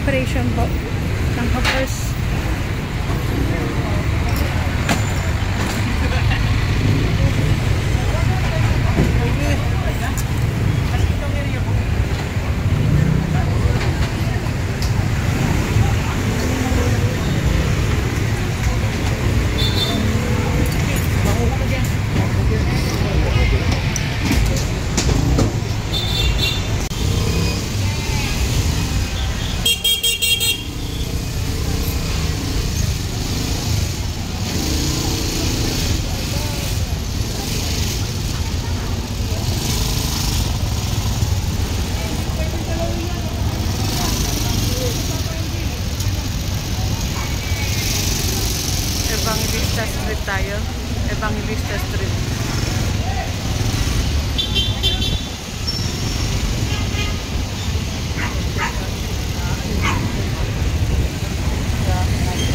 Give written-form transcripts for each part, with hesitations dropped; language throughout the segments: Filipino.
operation po ng hoppers. Evangelista Street tayo. Evangelista Street.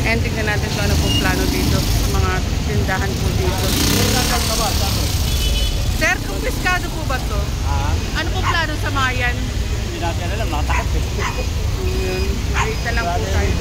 And tingnan natin kung ano pong plano dito sa mga tindahan po dito. Sir, kumpiskado po ba to? Ano pong plano sa mga yan? Hindi natin alam, nakatakot eh. Dito lang po tayo.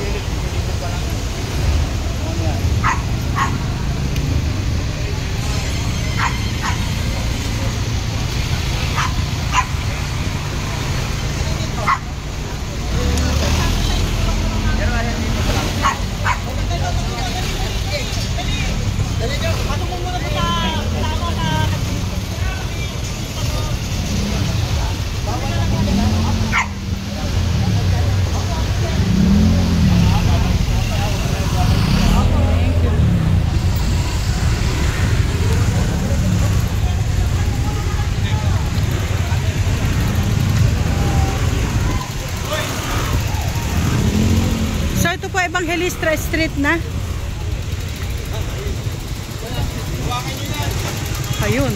Evangelista Street na. Ayun.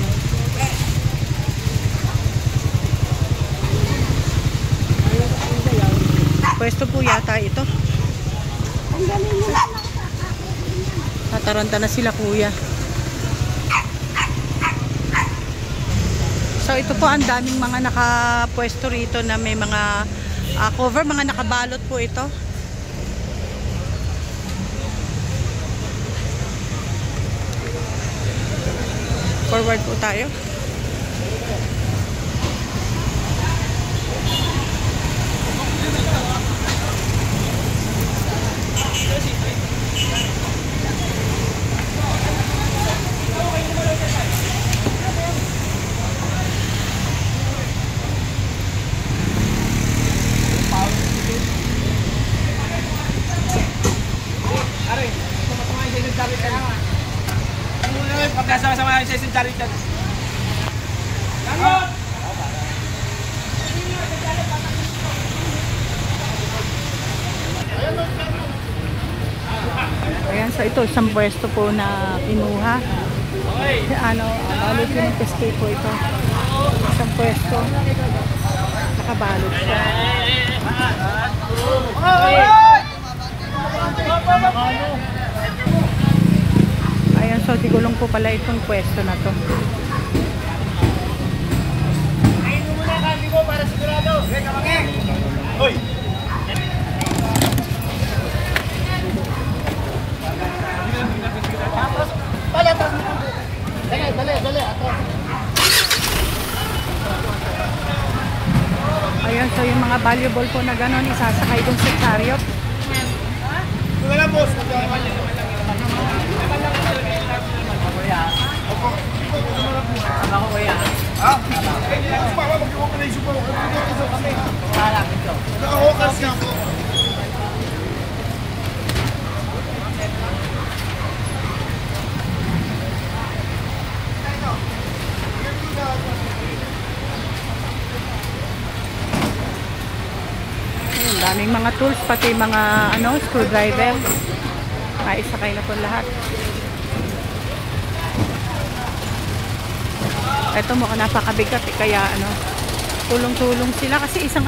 Pwesto po yata ito. Tataranta na sila kuya. So ito po ang daming mga nakapwesto rito na may mga cover, mga nakabalot po ito. Forward po tayo. Pagkasama-sama sa isang charity. Ayan, so ito isang pwesto po na kinuha. Ano, balot yung escape po ito. Isang pwesto. Nakabalot siya. Ayan, so sigulong po pala itong pwesto na to. Kain mo muna kasi ko para sigurado. Hoy! Dali. Ayan, so yung mga valuable po na gano'n, isasakay dun sa chariot. Wala boss. Ako kuya. Ah? Hindi na pa mag-organize po. Wala ito. Naka-hawkers nga po. Ayun, daming mga tools, pati mga screwdriver. Ay, isakay na po lahat. Ito mukhang napakabigat kaya tulong-tulong sila kasi isang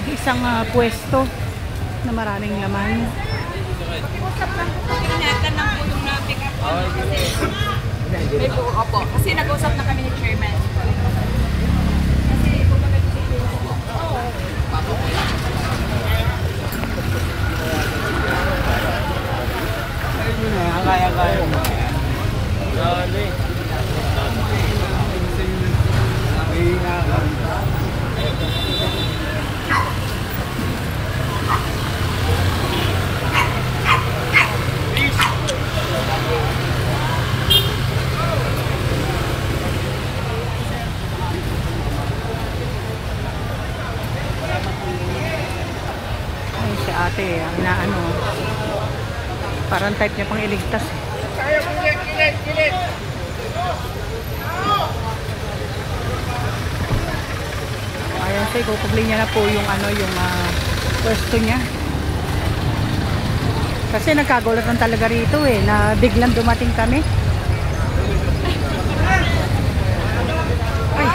isang pwesto na maraming laman. Pakiusap lang po kung ingatan ng tulong na pick up kasi may buo po. Kasi nag-usap na kami ni Chairman. Kasi kumbaga ate, ang inaano. Parang type niya pang iligtas eh. Ayan siya, ikukubli niya na po yung ano, yung pwesto niya. Kasi nagkagulatan talaga rito eh, na biglang dumating kami. Ay.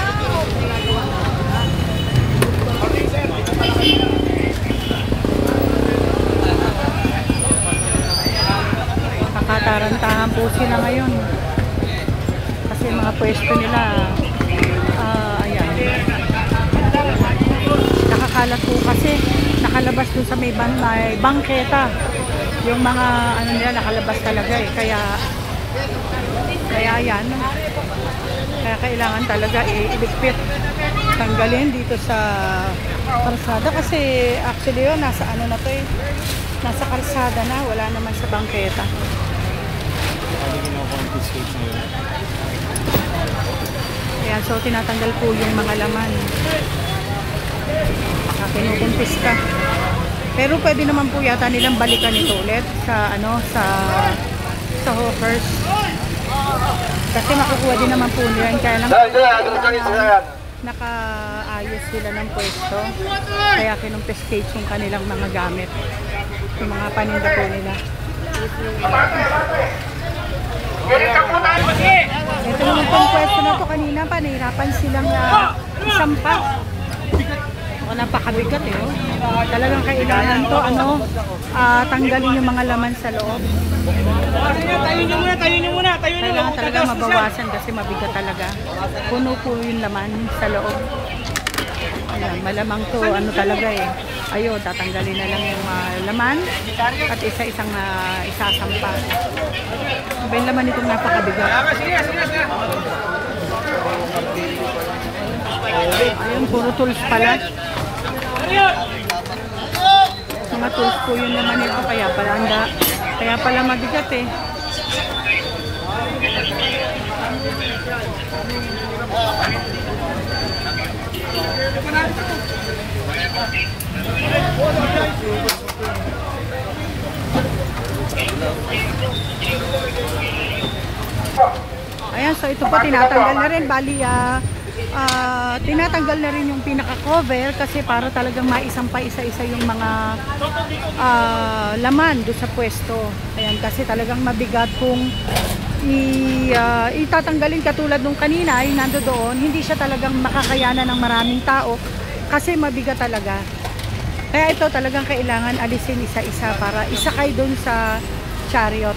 Nakatarantahan po sila ngayon. Kasi mga pwesto nila, ayan. Nakakalat po kasi, nakalabas doon sa may bangketa. Yung mga ano nila nakalabas talaga eh. Kaya yan. Kaya kailangan talaga iligpit. Tanggalin dito sa kalsada. Kasi actually yun, nasa ano na to eh. Nasa kalsada na. Wala naman sa bangketa. Ayan, so tinatanggal po yung mga laman. Kinukumpis ka. Pero pwede naman po yata nilang balikan ito ulit sa ano sa hawkers. Kasi makukuha din naman po nila kaya lang nakaayos sila ng pwesto. Kaya kinumpiskate yung kanilang mga gamit. Yung mga paninda po nila. Ito naman pong pwesto na to kanina, panahirapan silang isampa. Napakabigat eh. Oh. Talagang kailangan to tanggalin yung mga laman sa loob. Tayo nyo muna. Kailangan talaga mabawasan kasi mabigat talaga. Puno po yung laman sa loob. Ayan, malamang to ano talaga eh. Ayun, tatanggalin na lang yung laman at isa-isang isasampa. Iba yung laman itong napakabigat. Ayun, puro tools pala. Mga tools po yun naman ito, kaya pala mabigat eh. Ayan, so ito po tinatanggal na rin, bali tinatanggal na rin yung pinaka-cover kasi para talagang maisampa isa-isa yung mga laman doon sa pwesto. Ayan, kasi talagang mabigat kung itatanggalin katulad nung kanina, yung nando doon, hindi siya talagang makakayanan ng maraming tao kasi mabigat talaga. Kaya ito talagang kailangan alisin isa-isa para isakay doon sa chariot.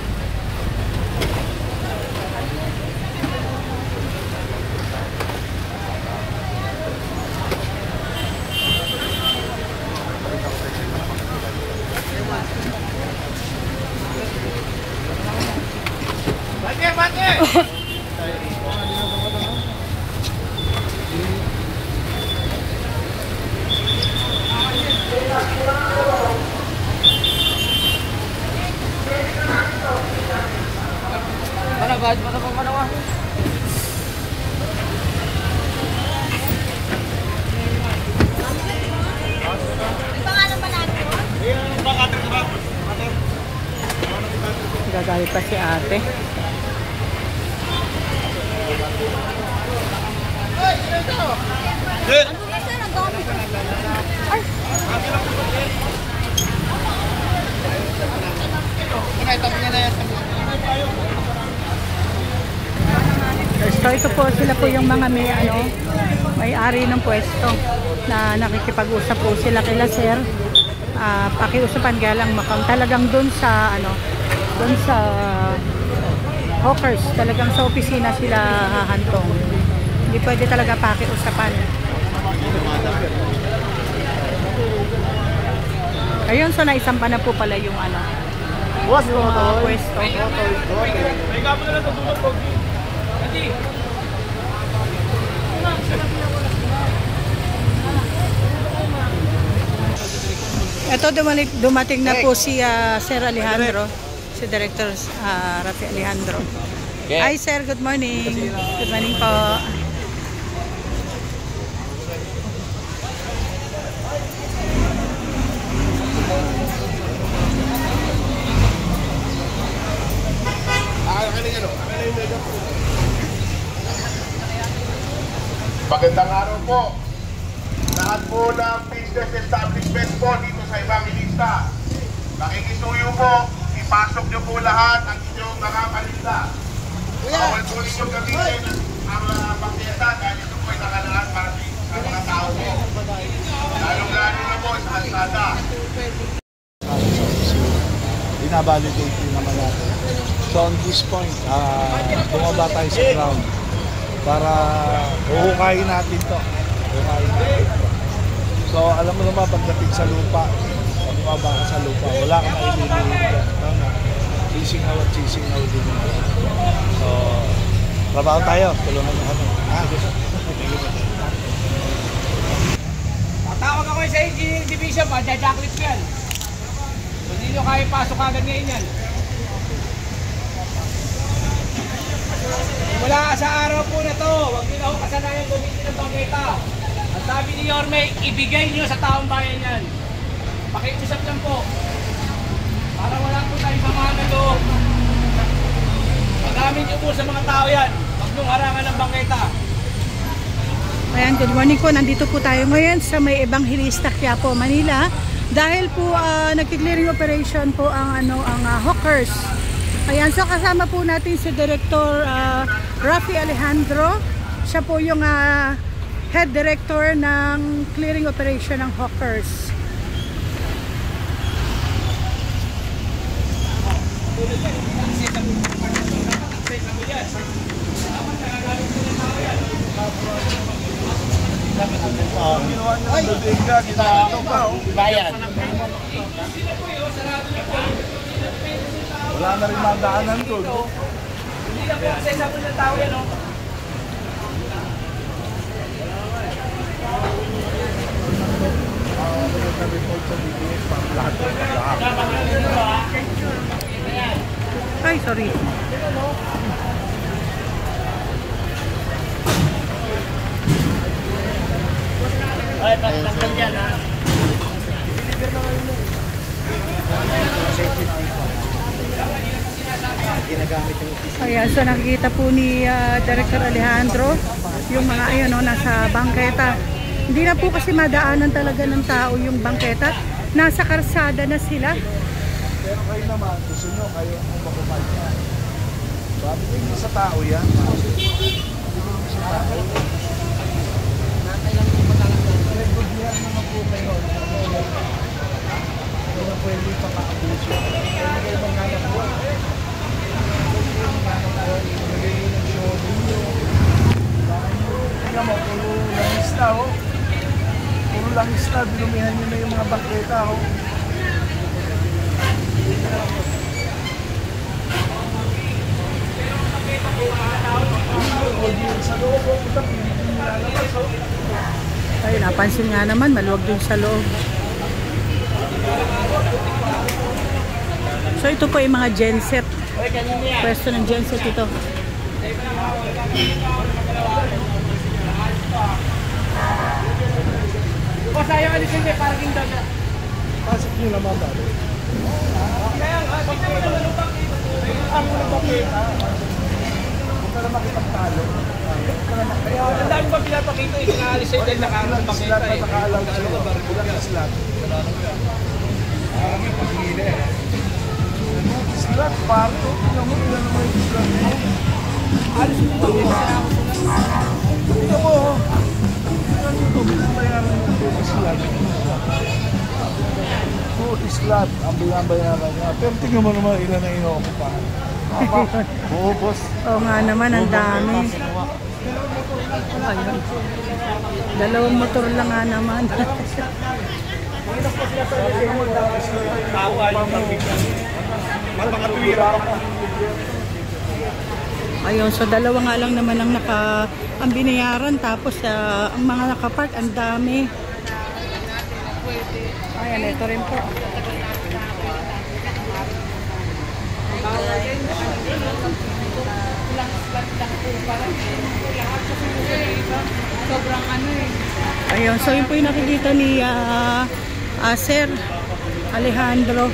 Gagalit pa si ate. So ito po sila po yung mga may-ari ng pwesto na nakikipag-usap po sila kila sir. Pakiusapan kaya lang talagang doon sa doon sa hawkers, talagang sa opisina sila hahantong. Hindi pwede talaga pakiusapan. Ayun, so naisampa na po pala yung pwesto. Ito dumating na po si Sir Alejandro, si Director Rafi Alejandro. Okay. Hi sir, good morning. Good morning po. po. Lahat po ng business establishment po dito sa Evangelista. Nakikisuyo po, ipasok nyo po lahat ang inyong mga palinda. Bawal po ninyo gamitin ang pakyeta dahil ito po ay nakalaan para sa mga tao po. Lalong-lalo na po sa kalsada. Binabalidate din naman natin. So on this point, bumaba tayo sa ground para huhukayin natin to. So alam mo naman pagdating sa lupa, pag bumaba ka sa lupa, wala kang maililihin. Sisingaw at sisingaw din. So trabaho tayo, tulungan mo kami. Tatawag ako sa engineering division pa, jajaklit ko yan. Hindi nyo kaya pasok agad ngayon yan. Mula sa araw po na to, huwag nyo na akong kasanayan gamitin ng bangketa. Ang sabi ni Yorme, ibigay nyo sa taong bayan yan. Pakiusap lang po. Para wala po tayo samahan na loob. Magamit nyo po sa mga tao yan. Huwag nyo harangan ng bangketa. Ayan, good morning po. Nandito po tayo ngayon sa may Evangelista, Quiapo, Manila. Dahil po nagki-clearing operation po ang hawkers. Ayan, so kasama po natin si Director Rafi Alejandro. Siya po yung head director ng clearing operation ng hawkers. Ginawa niyo ng bodega, ginagawa pa. Bayan. Wala na rin madaanan doon. Hindi na po kasi sabi ng tao yan, no? Ay, sorry. Ay, tanggal yan, ha? Ayan, so nakikita po ni Director Alejandro yung mga nasa bangketa. Hindi na po kasi madaanan talaga ng tao yung bangketa. Nasa karsada na sila. Pero kayo naman, gusto nyo kayo ang makumal yan. Sabi ko yung sa tao yan. Sa tao. Nagbubihan naman po kayo. Hindi na pwede paka-abuso. Hindi kayo maghanap po. Tingnan mo, puro langista ho. Puro langista, binumihan nyo na yung mga bangketa ho. Ay, napansin nga naman, maluwag din sa loob. So ito po yung mga genset. Pwesto ng genset ito. O sa'yo, alisin niya, parking daw niya. Pasok nyo naman dali. Kaya nga, tignan mo naman ang bangketa. Ang mga bangketa, huwag ka na makipagtalo. Kaya ang dami pa pinapakita, isinaalis sa'yo dahil nakaalam ng bangketa. Sila na nakaalam sa'yo. Ilang sila. Slat, pare. Tingnan mo, ilan naman yung slat mo. Alis mo ba? Tingnan mo, oh. Tingnan mo ito, binabayaran mo ito. Slat. Slat ang binabayaran niya. Pero tingnan mo naman ilan na ino-okupahan. Oo, boss. Oo nga naman, ang dami. Ayun. Dalawang motor lang nga naman. Ayun, so dalawa nga lang naman ang binayaran, tapos ang mga nakapark, ang dami. Ayan, ito rin po. Sobrang Ayun, so yun po yung nakikita ni Sir Alejandro.